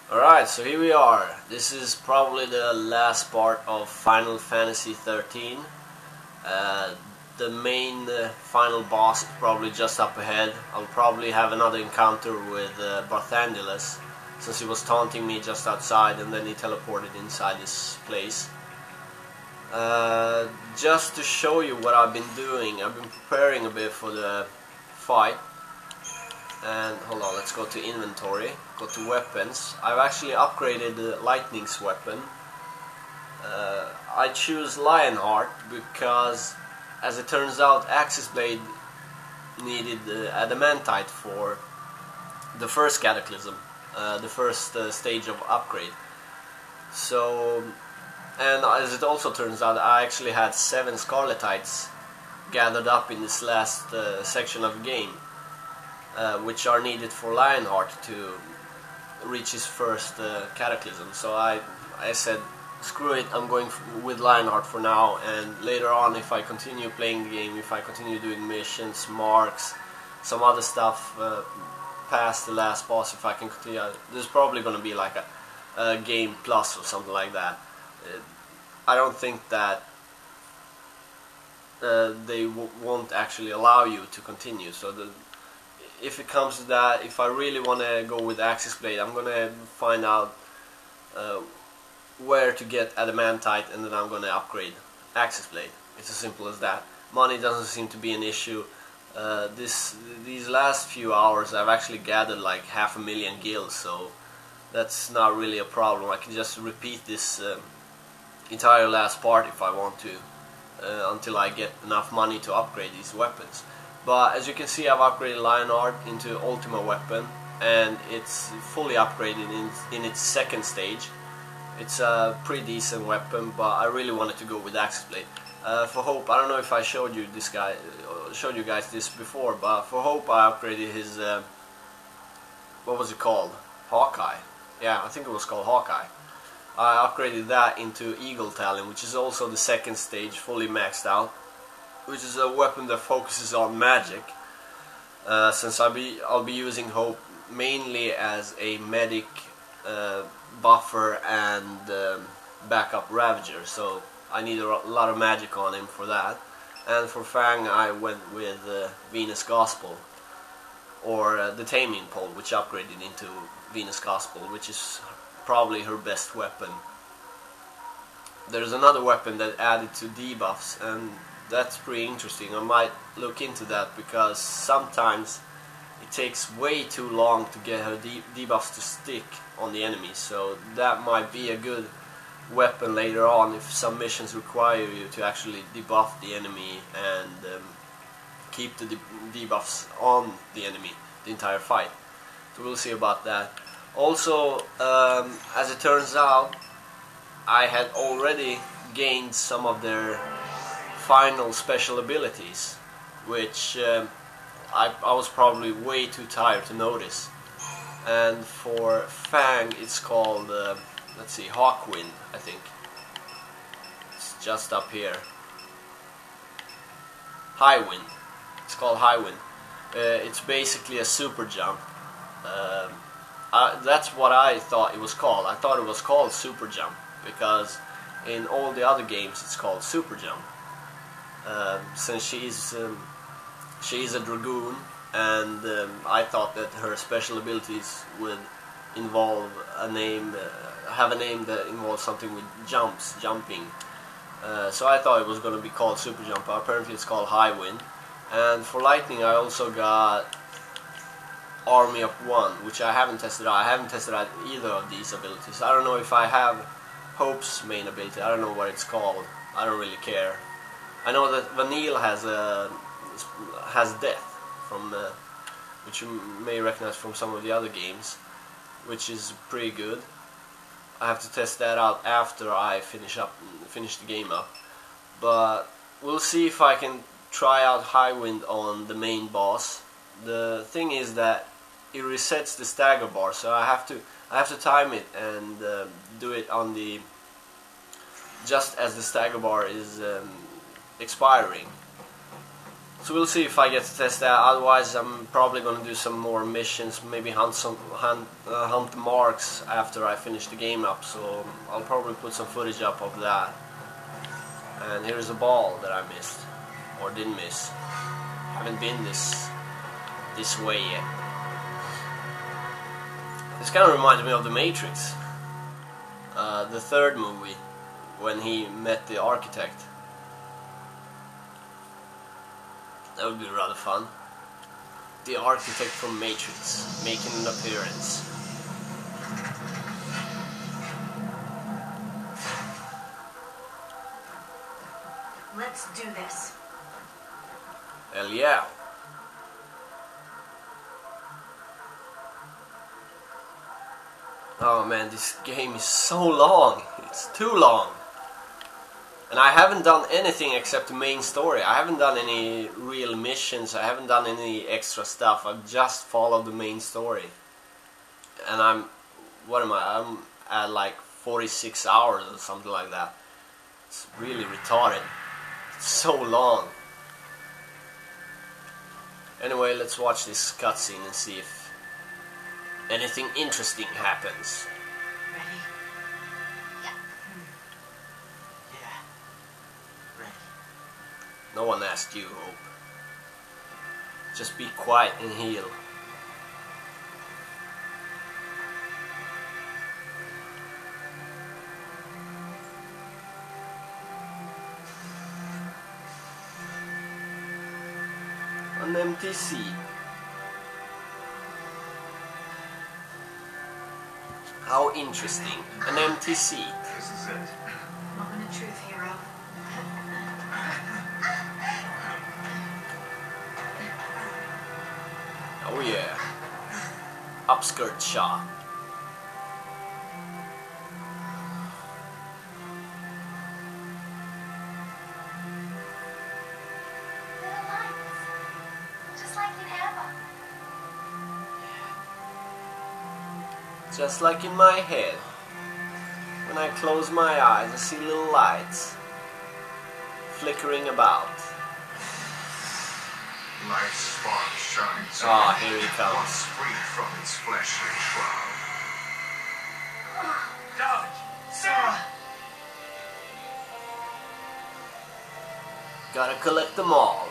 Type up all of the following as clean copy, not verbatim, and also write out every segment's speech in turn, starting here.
Alright, so here we are. This is probably the last part of Final Fantasy XIII. The main final boss is probably just up ahead. I'll probably have another encounter with Barthandelus, since he was taunting me just outside and then he teleported inside this place. Just to show you what I've been doing, I've been preparing a bit for the fight. And hold on, let's go to inventory, go to weapons. I've actually upgraded the Lightning's weapon. I choose Lionheart because, as it turns out, Axis Blade needed Adamantite for the first Cataclysm, the first stage of upgrade. So, and as it also turns out, I actually had 7 Scarletites gathered up in this last section of the game. Which are needed for Lionheart to reach his first Cataclysm. So I said, screw it, I'm going with Lionheart for now, and later on, if I continue playing the game, if I continue doing missions, marks, some other stuff past the last boss, if I can continue, there's probably going to be like a game plus or something like that. I don't think that they won't actually allow you to continue. So if it comes to that, if I really want to go with Axis Blade, I'm going to find out where to get Adamantite, and then I'm going to upgrade Axis Blade. It's as simple as that. Money doesn't seem to be an issue. These last few hours I've actually gathered like 500,000 gills, so that's not really a problem. I can just repeat this entire last part if I want to, until I get enough money to upgrade these weapons. But as you can see, I've upgraded Lionheart into Ultima weapon, and it's fully upgraded in its second stage. It's a pretty decent weapon, but I really wanted to go with Axis Blade. For Hope, I don't know if I showed you you guys this before, but for Hope I upgraded his what was it called? Hawkeye. Yeah, I think it was called Hawkeye. I upgraded that into Eagle Talon, which is also the second stage, fully maxed out, which is a weapon that focuses on magic. Since I'll be using Hope mainly as a medic, buffer, and backup Ravager, so I need a lot of magic on him for that. And for Fang, I went with Venus Gospel, or the Taming Pole, which upgraded into Venus Gospel, which is probably her best weapon. There's another weapon that added to debuffs, and that's pretty interesting. I might look into that, because sometimes it takes way too long to get her debuffs to stick on the enemy, so that might be a good weapon later on if some missions require you to actually debuff the enemy and keep the debuffs on the enemy the entire fight. So we'll see about that. Also, as it turns out, I had already gained some of their final special abilities, which I was probably way too tired to notice. And for Fang, it's called, let's see, Hawkwind, I think. It's just up here. High Wind. It's called High Wind. It's basically a super jump. That's what I thought it was called. I thought it was called super jump, because in all the other games it's called super jump. Since she's a dragoon, and I thought that her special abilities would involve have a name that involves something with jumping. So I thought it was going to be called super jump, but apparently it's called High Wind. And for lightning, I also got Army of One, which I haven't tested out. I haven't tested out either of these abilities. I don't know if I have Hope's main ability. I don't know what it's called. I don't really care. I know that Vanille has death, from which you may recognize from some of the other games, which is pretty good. I have to test that out after I finish the game up. But we'll see if I can try out High Wind on the main boss. The thing is that it resets the stagger bar, so I have to time it and do it on the just as the stagger bar is expiring. So we'll see if I get to test that. Otherwise, I'm probably gonna do some more missions, maybe hunt the marks after I finish the game up. So I'll probably put some footage up of that. And here's a ball that I missed, or didn't miss. Haven't been this way yet. This kind of reminds me of The Matrix, the third movie, when he met the architect. That would be rather fun. The architect from Matrix making an appearance. Let's do this. Hell yeah. Oh man, this game is so long. It's too long. And I haven't done anything except the main story. I haven't done any real missions. I haven't done any extra stuff. I've just followed the main story. And I'm at like 46 hours or something like that. It's really retarded. It's so long. Anyway, let's watch this cutscene and see if anything interesting happens. Ready? Yeah. Yeah. Ready. No one asked you, Hope. Just be quiet and heal. An empty seat. How interesting. An empty seat. This is it. Moment of truth, hero. Oh yeah. Upskirt shot. Little lights, just like in Eva. Just like in my head. When I close my eyes, I see little lights flickering about. Life's spark shines. Ah, here he comes. Once freed from its fleshly shroud. Dodge! Sarah! Gotta collect them all.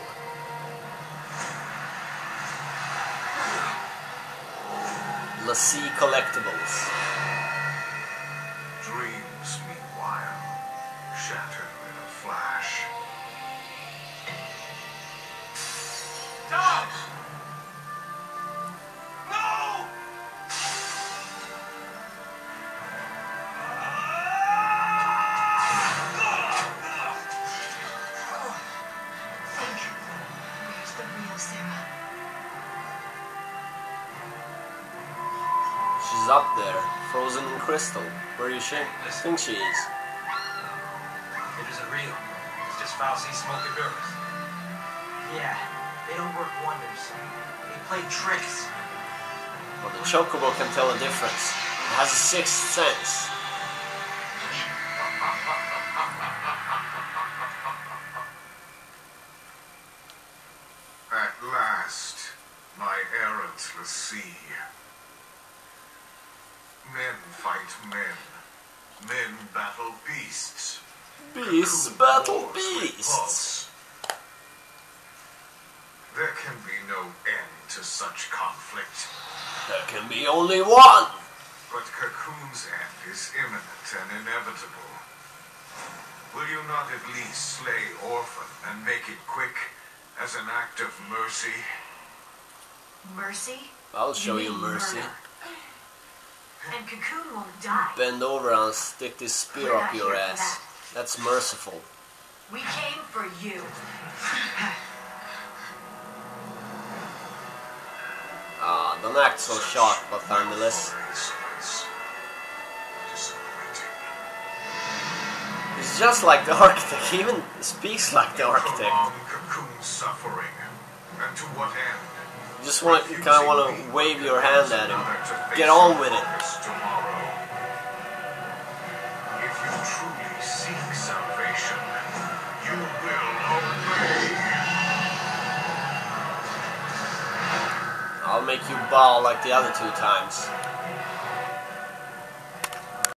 Lassie Collectibles. Dreams, meanwhile, shatter in a flash. Dodge! No! Think. Where's the real Sarah? She's up there, frozen in crystal. Where do you think she is? It isn't real. It's just Fauci's smoky mirrors. Yeah, they don't work wonders. They play tricks. Well, the Chocobo can tell the difference. It has a sixth sense. At last, my errant Lassie. Men fight men. Men battle beasts. Beasts Cocoon battle wars with beasts. pulse. There can be no end to such conflict. There can be only one. But Cocoon's end is imminent and inevitable. Will you not at least slay Orphan and make it quick as an act of mercy? Mercy? I'll show you mean mercy. murder. And Cocoon won't die. Bend over and stick this spear We're up not your here for ass. that. That's merciful. We came for you. Ah, don't act so shocked, Barthandeles. He's just like the architect. He even speaks like the architect. Prolong Cocoon's suffering, and to what end? You just kind of want to wave your hand at him. Get on with it. Tomorrow. If you truly seek salvation, you will obey. make you bow like the other two times.